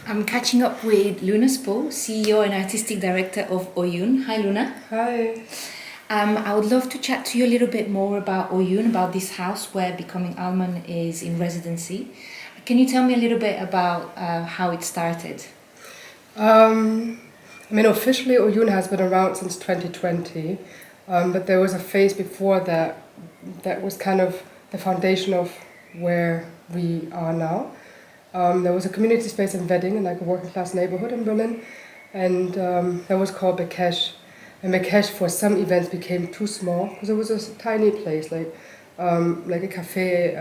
I'm catching up with Louna Sbou, CEO and Artistic Director of Oyoun. Hi, Louna. Hi. I would love to chat to you a little bit more about Oyoun, about this house where Becoming Alman is in residency. Can you tell me a little bit about how it started? Officially Oyoun has been around since 2020, but there was a phase before that that was kind of the foundation of where we are now. There was a community space in Wedding, in like a working class neighborhood in Berlin, and that was called Bekesh. And Bekesh for some events became too small because it was a tiny place, like a cafe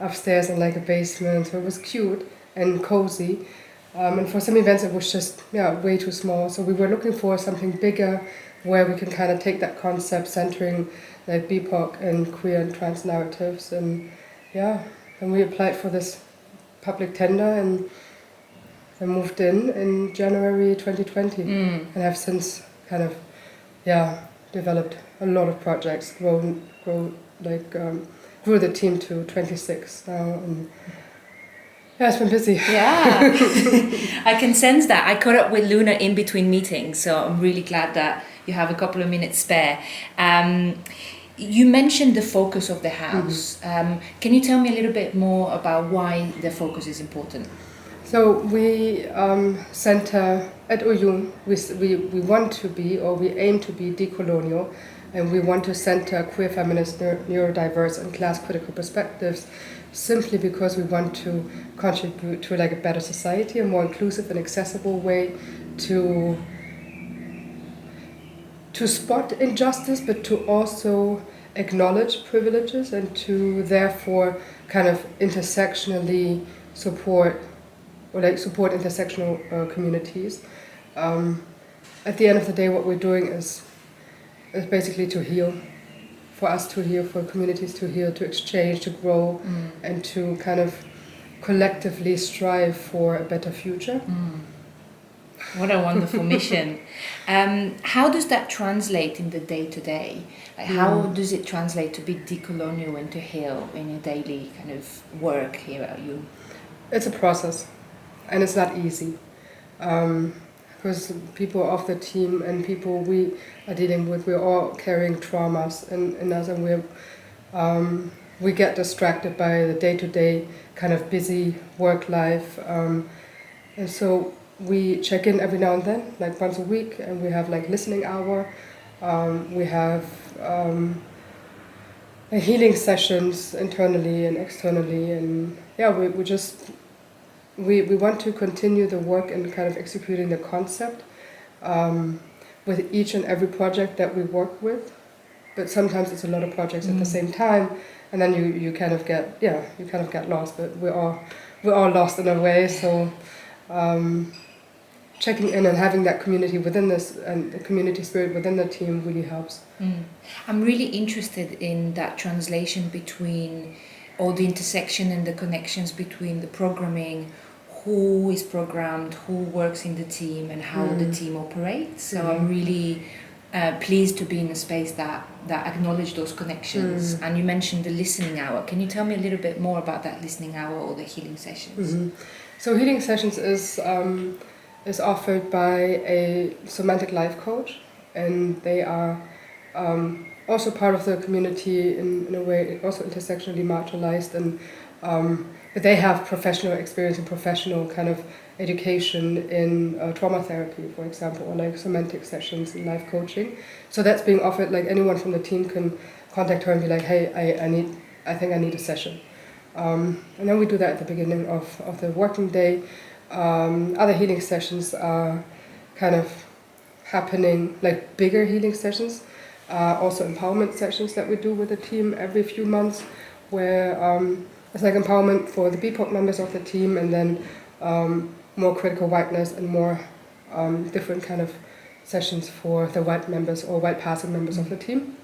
upstairs and like a basement. So it was cute and cozy. And for some events it was just way too small. So we were looking for something bigger where we can kind of take that concept centering like BIPOC and queer and trans narratives. And then we applied for this public tender and moved in January 2020 and have since kind of developed a lot of projects, grew the team to 26 now, and it's been busy. Yeah, I can sense that. I caught up with Louna in between meetings, so I'm really glad that you have a couple of minutes spare. You mentioned the focus of the house. Can you tell me a little bit more about why the focus is important? So we center at Oyoun, we want to be, or we aim to be decolonial, and we want to center queer, feminist, neurodiverse and class critical perspectives simply because we want to contribute to like a better society, a more inclusive and accessible way to spot injustice, but to also acknowledge privileges and to therefore kind of intersectionally support intersectional communities. At the end of the day, what we're doing is basically to heal, for us to heal, for communities to heal, to exchange, to grow, and to kind of collectively strive for a better future. What a wonderful mission. How does that translate in the day-to-day? Like, how does it translate to be decolonial and to heal in your daily kind of work here at Oyoun? It's a process, and it's not easy. Because people of the team and people we are dealing with, we're all carrying traumas in us, and we get distracted by the day-to-day kind of busy work life. And so we check in every now and then, like once a week, and we have like listening hour. We have healing sessions internally and externally, and we want to continue the work and kind of executing the concept with each and every project that we work with. But sometimes it's a lot of projects at the same time, and then you kind of get lost. But we're all lost in a way. So checking in and having that community within this and the community spirit within the team really helps. I'm really interested in that translation between all the intersection and the connections between the programming, who is programmed, who works in the team, and how the team operates. So I'm really pleased to be in a space that acknowledge those connections. And you mentioned the listening hour. Can you tell me a little bit more about that listening hour or the healing sessions? So healing sessions is offered by a somatic life coach, and they are also part of the community in a way, also intersectionally marginalized, and but they have professional experience and professional kind of education in trauma therapy, for example, or like somatic sessions in life coaching. So that's being offered. Like anyone from the team can contact her and be like, hey, I think I need a session. And then we do that at the beginning of the working day. Other healing sessions are kind of happening, like bigger healing sessions, also empowerment sessions that we do with the team every few months, where it's like empowerment for the BIPOC members of the team, and then more critical whiteness and more different kind of sessions for the white members or white passing members of the team.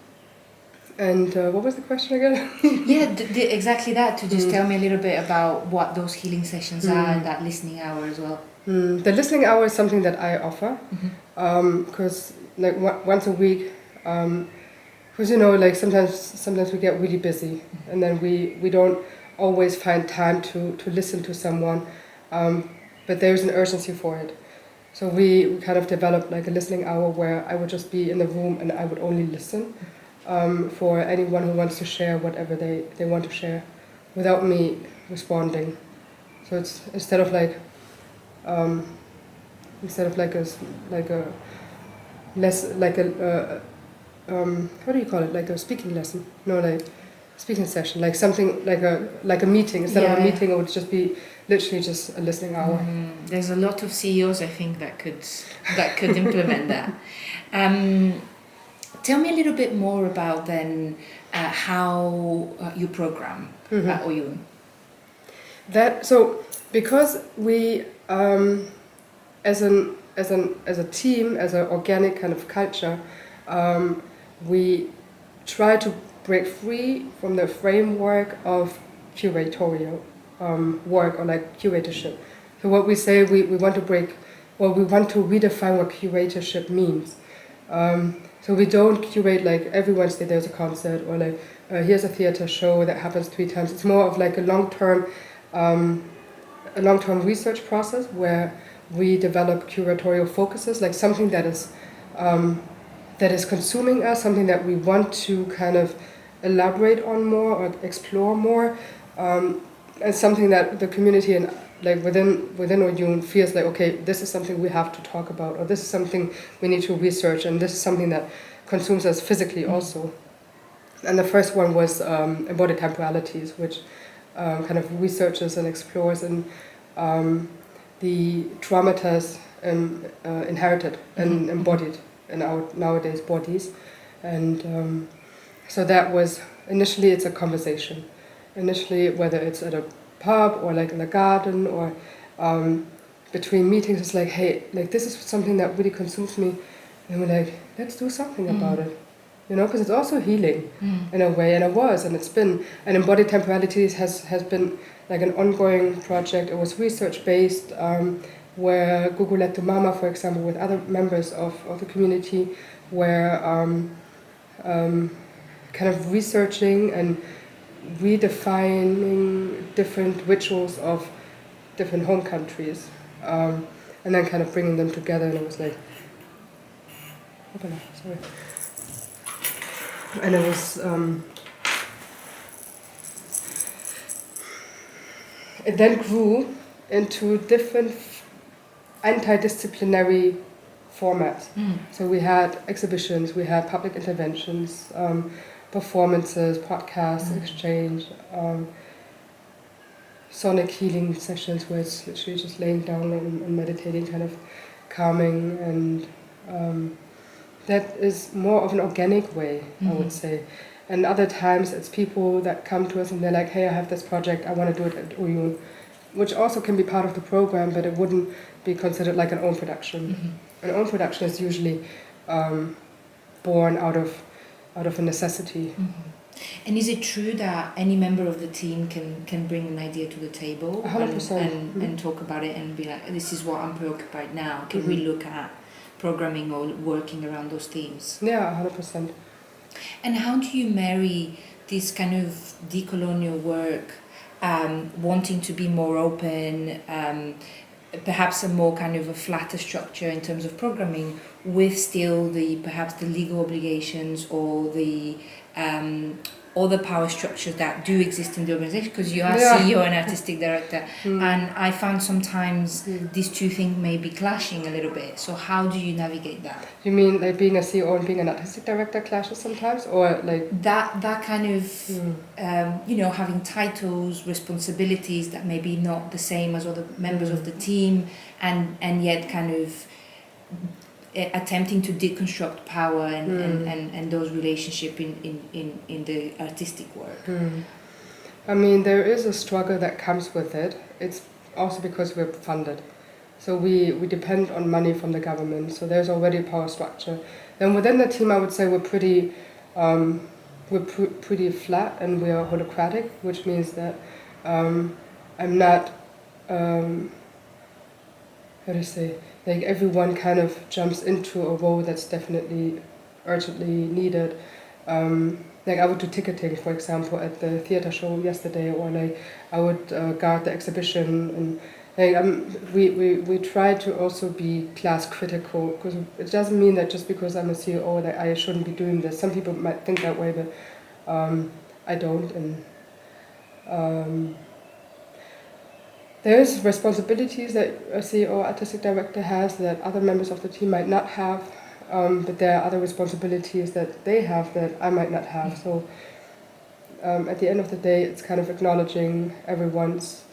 And what was the question again? Exactly that. To just tell me a little bit about what those healing sessions are and that listening hour as well. The listening hour is something that I offer, because like once a week, because like sometimes we get really busy, and then we don't always find time to listen to someone. but there's an urgency for it. So we kind of developed like a listening hour where I would just be in the room and I would only listen for anyone who wants to share whatever they want to share without me responding. So it's instead of like a less like a what do you call it, like a speaking lesson, no, like speaking session, like something like a meeting. Instead of a meeting, it would just be literally just a listening hour. There's a lot of CEOs, I think, that could implement that. Tell me a little bit more about then how you program at Oyoun. So because we as a team, as an organic kind of culture, we try to break free from the framework of curatorial work or like curatorship. So what we say, we want to redefine what curatorship means. So we don't curate like every Wednesday there's a concert or like here's a theater show that happens 3 times. It's more of like a long-term research process where we develop curatorial focuses, like something that is consuming us, something that we want to kind of elaborate on more or explore more, and something that the community and like within Oyoun feels like, okay, this is something we have to talk about, or this is something we need to research, and this is something that consumes us physically also. And the first one was embodied temporalities, which kind of researches and explores and the traumas inherited and embodied in our nowadays bodies. And so that was, initially it's a conversation. Initially, whether it's at a pub or like in a garden or between meetings, it's like, hey, like this is something that really consumes me. And we're like, let's do something about it. You know, because it's also healing in a way, and it's been, and embodied temporalities has been like an ongoing project. It was research-based, where Guguletu Mama, for example, with other members of the community, were kind of researching and redefining different rituals of different home countries, and then kind of bringing them together, and it was like, sorry. And it was, it then grew into different anti-disciplinary formats. So we had exhibitions, we had public interventions, performances, podcasts, exchange, sonic healing sessions where it's literally just laying down and meditating, kind of calming, and that is more of an organic way, I would say. And other times it's people that come to us and they're like, hey, I have this project, I want to do it at Oyoun, which also can be part of the program, but it wouldn't be considered like an own production. An own production is usually born out of a necessity. And is it true that any member of the team can bring an idea to the table 100%. and talk about it and be like, this is what I'm preoccupied now, can we look at programming or working around those themes? Yeah, 100%. And how do you marry this kind of decolonial work, wanting to be more open, perhaps a more kind of a flatter structure in terms of programming, with still perhaps the legal obligations or the power structures that do exist in the organization, because you are CEO and artistic director, and I found sometimes these two things may be clashing a little bit. So how do you navigate that? You mean like being a CEO and being an artistic director clashes sometimes, or like that kind of having titles, responsibilities that may be not the same as other members of the team, and yet kind of attempting to deconstruct power and those relationships in the artistic work. I mean, there is a struggle that comes with it. It's also because we're funded. So we depend on money from the government. So there's already a power structure. Then within the team, I would say we're pretty flat and we are holocratic, which means that I'm not, how to say, like everyone kind of jumps into a role that's definitely urgently needed. Like I would do ticketing, for example, at the theater show yesterday, or like I would guard the exhibition, Like, we try to also be class critical, because it doesn't mean that just because I'm a CEO that I shouldn't be doing this. Some people might think that way, but I don't. And there's responsibilities that a CEO, artistic director has that other members of the team might not have, but there are other responsibilities that they have that I might not have. So at the end of the day, it's kind of acknowledging everyone's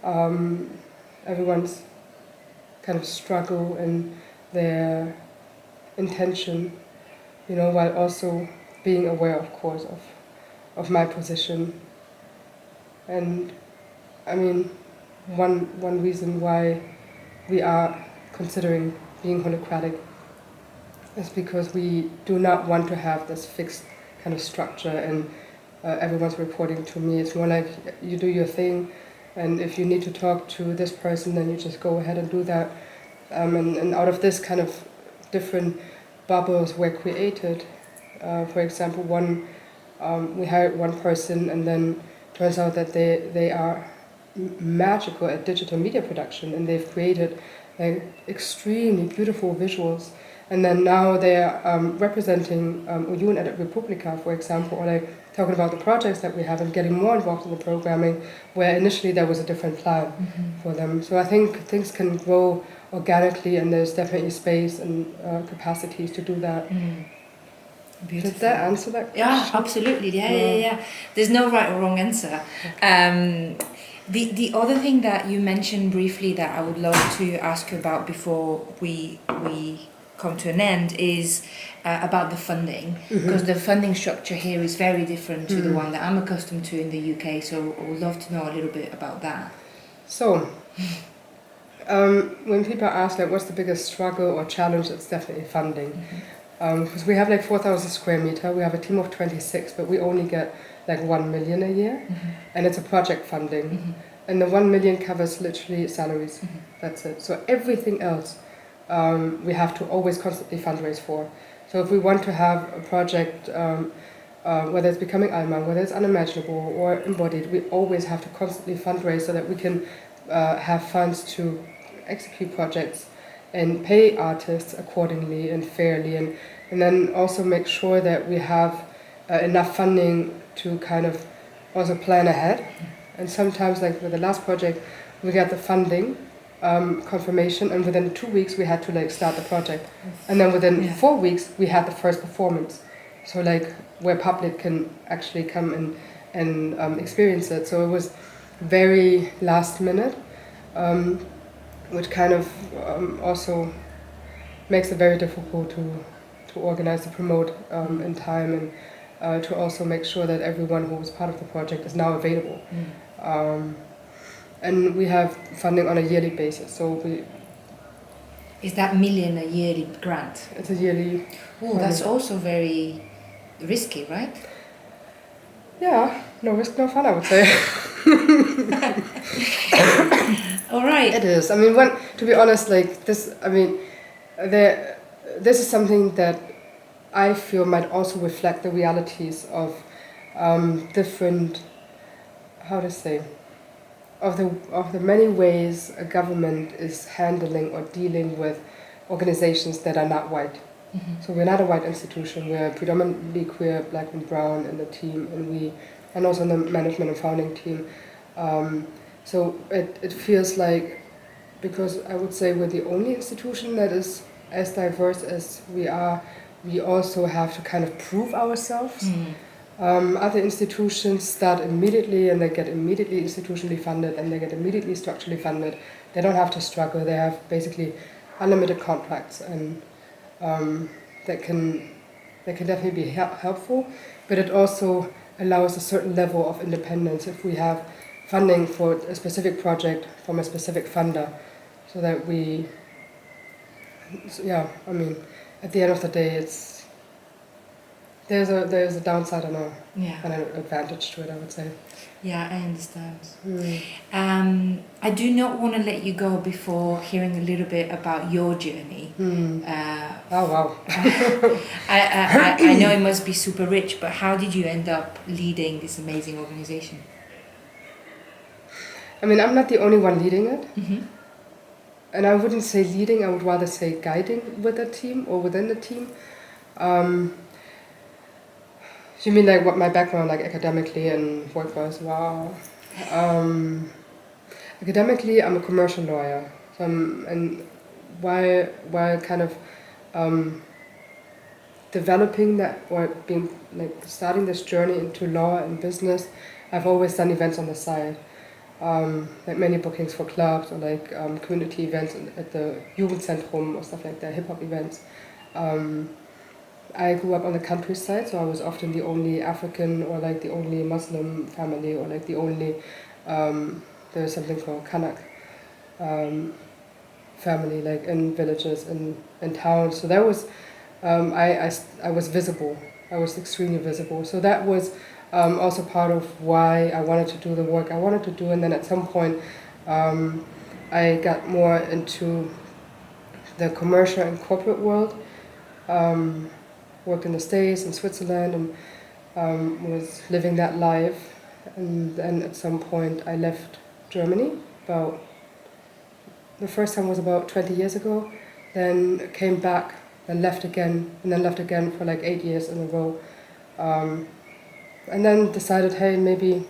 kind of struggle and their intention, you know, while also being aware, of course, of my position. And I mean, one reason why we are considering being holocratic is because we do not want to have this fixed kind of structure and everyone's reporting to me. It's more like you do your thing, and if you need to talk to this person, then you just go ahead and do that. And out of this kind of different bubbles were created. For example, we hired one person, and then turns out that they are magical at digital media production, and they've created like extremely beautiful visuals. And then now they're representing Oyoun at Republica, for example, or like talking about the projects that we have and getting more involved in the programming, where initially there was a different plan for them. So I think things can grow organically, and there's definitely space and capacities to do that. Beautiful. Did that answer that question? Yeah, absolutely. Yeah. There's no right or wrong answer. The other thing that you mentioned briefly that I would love to ask you about before we come to an end is about the funding, because the funding structure here is very different to the one that I'm accustomed to in the UK, so I would love to know a little bit about that. So, when people ask like what's the biggest struggle or challenge, it's definitely funding. Because we have like 4,000 square meter, we have a team of 26, but we only get like 1 million a year, and it's a project funding. And the 1 million covers literally salaries, that's it. So everything else we have to always constantly fundraise for. So if we want to have a project, whether it's Becoming Alman, whether it's unimaginable or embodied, we always have to constantly fundraise so that we can have funds to execute projects and pay artists accordingly and fairly, and then also make sure that we have enough funding to kind of also plan ahead. And sometimes, like with the last project, we got the funding confirmation, and within 2 weeks we had to like start the project, and then within 4 weeks we had the first performance. So like where public can actually come and experience it. So it was very last minute, which kind of also makes it very difficult to organize, to promote in time, and to also make sure that everyone who was part of the project is now available. And we have funding on a yearly basis, so Is that million a yearly grant? It's a yearly. Oh, that's also very risky, right? Yeah, no risk, no fun, I would say. All right. It is. I mean, to be honest, like this. I mean, this is something that I feel might also reflect the realities of different. How to say? Of the many ways a government is handling or dealing with organizations that are not white. So we're not a white institution. We're predominantly queer, black and brown in the team, and also in the management and founding team. So it feels like, because I would say we're the only institution that is as diverse as we are, we also have to kind of prove ourselves. Other institutions start immediately, and they get immediately institutionally funded, and they get immediately structurally funded. They don't have to struggle. They have basically unlimited contracts, and that can definitely be helpful. But it also allows a certain level of independence if we have funding for a specific project from a specific funder, so that we. I mean, at the end of the day, there's a downside and an advantage to it, I would say. Yeah, I understand. I do not want to let you go before hearing a little bit about your journey. Oh wow! I know it must be super rich, but how did you end up leading this amazing organization? I mean, I'm not the only one leading it. Mm-hmm. And I wouldn't say leading, I would rather say guiding with a team or within the team. You mean like what my background, like academically and work-wise? Wow. Academically, I'm a commercial lawyer. So and while kind of developing that or being like starting this journey into law and business, I've always done events on the side. Like many bookings for clubs or like community events at the Jugendzentrum or stuff like that, hip hop events. I grew up on the countryside, so I was often the only African or like the only Muslim family or like the only, there's something called Kanak family, like in villages in towns. So that was, I was visible. I was extremely visible. So that was also part of why I wanted to do the work I wanted to do. And then at some point, I got more into the commercial and corporate world. Worked in the States and Switzerland and was living that life. And then at some point I left Germany. The first time was about 20 years ago. Then came back, then left again, and then left again for like 8 years in a row. And then decided, hey, maybe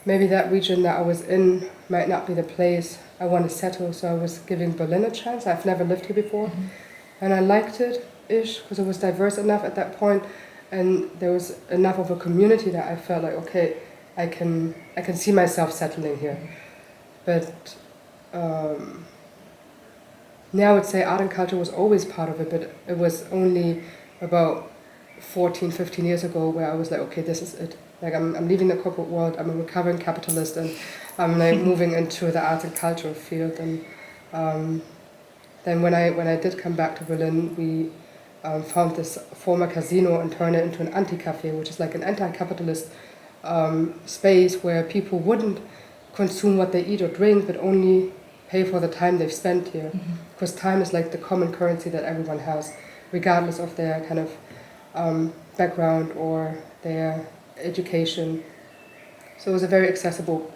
that region that I was in might not be the place I want to settle. So I was giving Berlin a chance. I've never lived here before. Mm-hmm. And I liked it-ish because it was diverse enough at that point, and there was enough of a community that I felt like, okay, I can see myself settling here. But now I would say art and culture was always part of it, but it was only about 14, 15 years ago where I was like, okay, this is it. Like I'm leaving the corporate world, I'm a recovering capitalist, and I'm like moving into the art and culture field. And then when I did come back to Berlin, we found this former casino and turned it into an anti-cafe, which is like an anti-capitalist space where people wouldn't consume what they eat or drink, but only pay for the time they've spent here. Mm-hmm. Because time is like the common currency that everyone has, regardless of their kind of background or their education. So it was a very accessible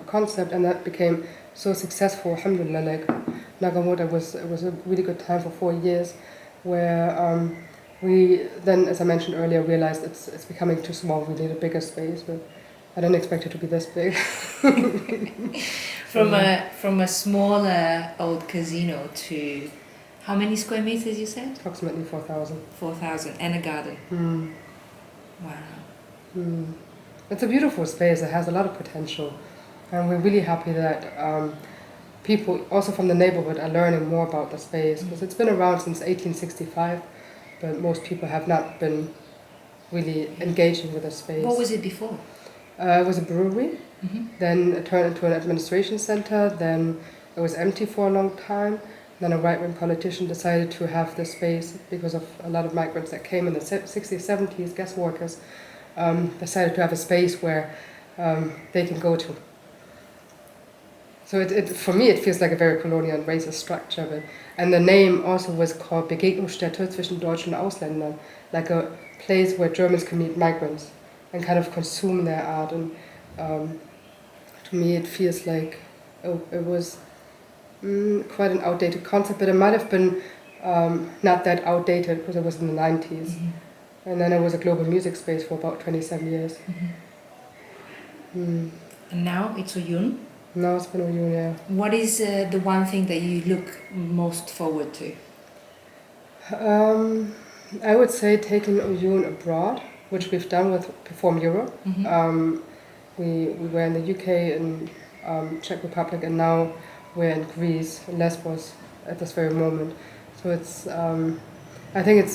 concept, and that became so successful, alhamdulillah. Like Nagamota it was a really good time for 4 years, where we then, as I mentioned earlier, realized it's becoming too small. We need a bigger space, but I didn't expect it to be this big. From a smaller old casino to how many square meters you said? Approximately 4,000. 4,000 and a garden. Mm. Wow. Mm. It's a beautiful space. It has a lot of potential, and we're really happy that people also from the neighborhood are learning more about the space, because it's been around since 1865, but most people have not been really engaging with the space. What was it before? It was a brewery, mm-hmm. Then it turned into an administration center, then it was empty for a long time. Then a right-wing politician decided to have this space because of a lot of migrants that came in the 60s, 70s, guest workers, decided to have a space where they can go to. So for me it feels like a very colonial and racist structure. And the name also was called Begegnungsstätte zwischen Deutschen und Ausländern, like a place where Germans can meet migrants and kind of consume their art. And to me it feels like it was quite an outdated concept, but it might have been not that outdated because it was in the 90s. Mm-hmm. And then it was a global music space for about 27 years. Mm-hmm. Mm. And now it's Oyoun? Now it's been Oyoun, yeah. What is the one thing that you look most forward to? I would say taking Oyoun abroad, which we've done with Perform Europe. Mm-hmm. We were in the UK and Czech Republic, and now we're in Greece, in Lesbos, at this very moment. So it's, I think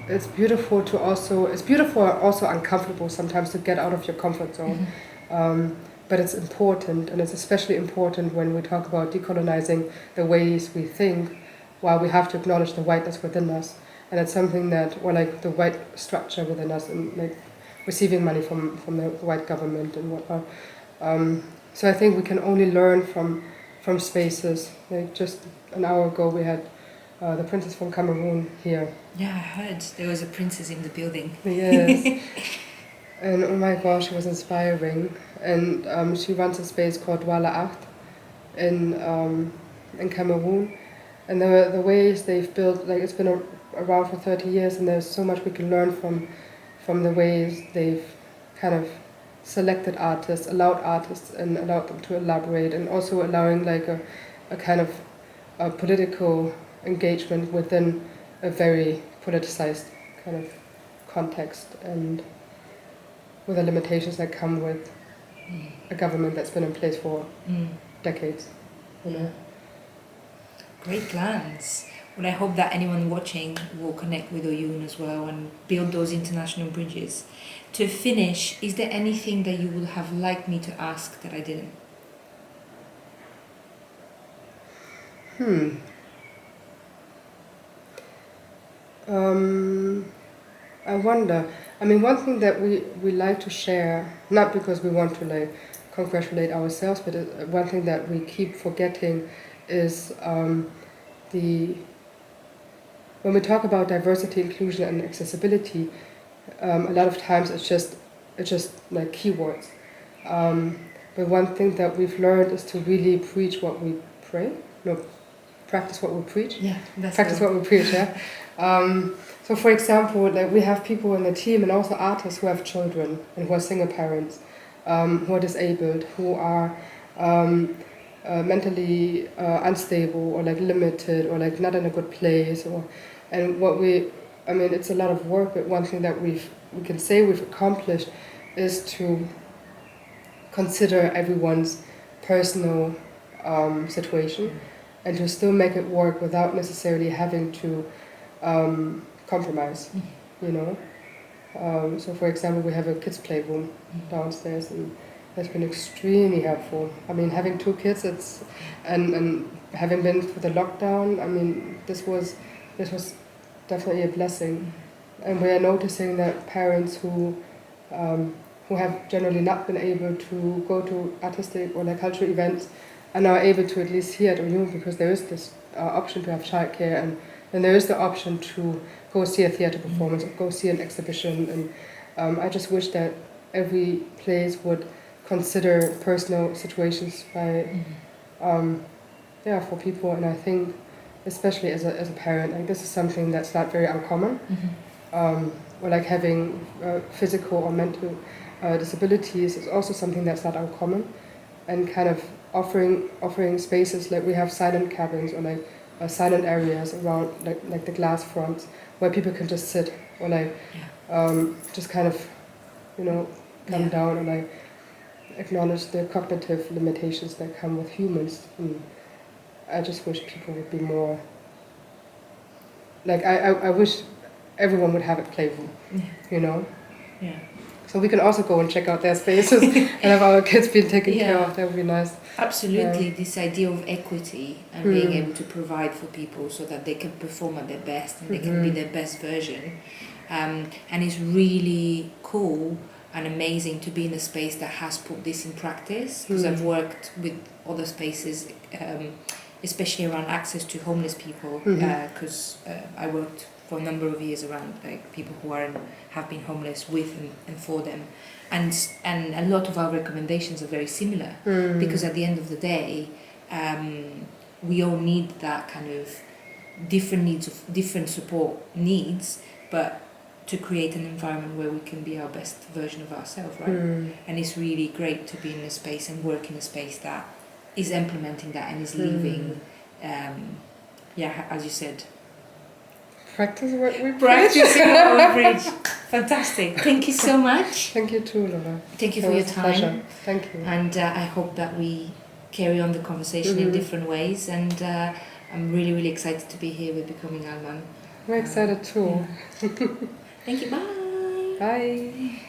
it's beautiful to also, it's beautiful and also uncomfortable sometimes to get out of your comfort zone. Mm-hmm. But it's important, and it's especially important when we talk about decolonizing the ways we think, while we have to acknowledge the whiteness within us. And it's something that, or like the white structure within us, and like receiving money from the white government and whatnot. So I think we can only learn from spaces. Like just an hour ago we had the princess from Cameroon here. Yeah, I heard there was a princess in the building. Yes. And oh my gosh, it was inspiring. And she runs a space called Douala Art in Cameroon. And the ways they've built, like it's been around for 30 years, and there's so much we can learn from the ways they've kind of selected artists, allowed artists, and allowed them to elaborate, and also allowing like a kind of a political engagement within a very politicized kind of context, and with the limitations that come with a government that's been in place for decades. You know? Great plans. Well, I hope that anyone watching will connect with Oyoun as well and build those international bridges. To finish, is there anything that you would have liked me to ask that I didn't? I wonder. I mean, one thing that we like to share, not because we want to like congratulate ourselves, but one thing that we keep forgetting is when we talk about diversity, inclusion, and accessibility, a lot of times it's just like keywords. But one thing that we've learned is to really preach what we pray. No, practice what we preach. Yeah, that's practice what we preach. Yeah. So, for example, like we have people in the team and also artists who have children and who are single parents, who are disabled, who are mentally unstable or like limited or like not in a good place. And it's a lot of work. But one thing that we can say we've accomplished is to consider everyone's personal situation and to still make it work without necessarily having to compromise, you know. So for example, we have a kids playroom downstairs, and that's been extremely helpful. I mean, having 2 kids, and having been through the lockdown, I mean, this was definitely a blessing. And we are noticing that parents who have generally not been able to go to artistic or like cultural events are now able to at least here at Oyoun, because there is this option to have childcare, and there is the option to go see a theatre performance or go see an exhibition. And I just wish that every place would consider personal situations for people. And I think, especially as a parent, like this is something that's not very uncommon. Or like having physical or mental disabilities is also something that's not uncommon, and kind of offering spaces, like we have silent cabins or like silent areas around like the glass fronts where people can just sit or like just kind of, you know, come down and like acknowledge the cognitive limitations that come with humans. And I just wish people would be more like I wish everyone would have a playroom, you know. Yeah. So we can also go and check out their spaces and have our kids being taken care of. That would be nice. Absolutely, this idea of equity and being able to provide for people so that they can perform at their best and they can be their best version. And it's really cool and amazing to be in a space that has put this in practice, because I've worked with other spaces, especially around access to homeless people, because I worked for a number of years around like people who have been homeless with and for them, and a lot of our recommendations are very similar, because at the end of the day, we all need that kind of different support needs, but to create an environment where we can be our best version of ourselves, right? And it's really great to be in a space and work in a space that is implementing that and is leaving, as you said, practice what we practicing what we preach. Fantastic. Thank you so much. Thank you too, Louna. Thank you for your time. Pleasure. Thank you. And I hope that we carry on the conversation in different ways. And I'm really, really excited to be here with Becoming Alman. We're excited too. Thank you. Bye. Bye.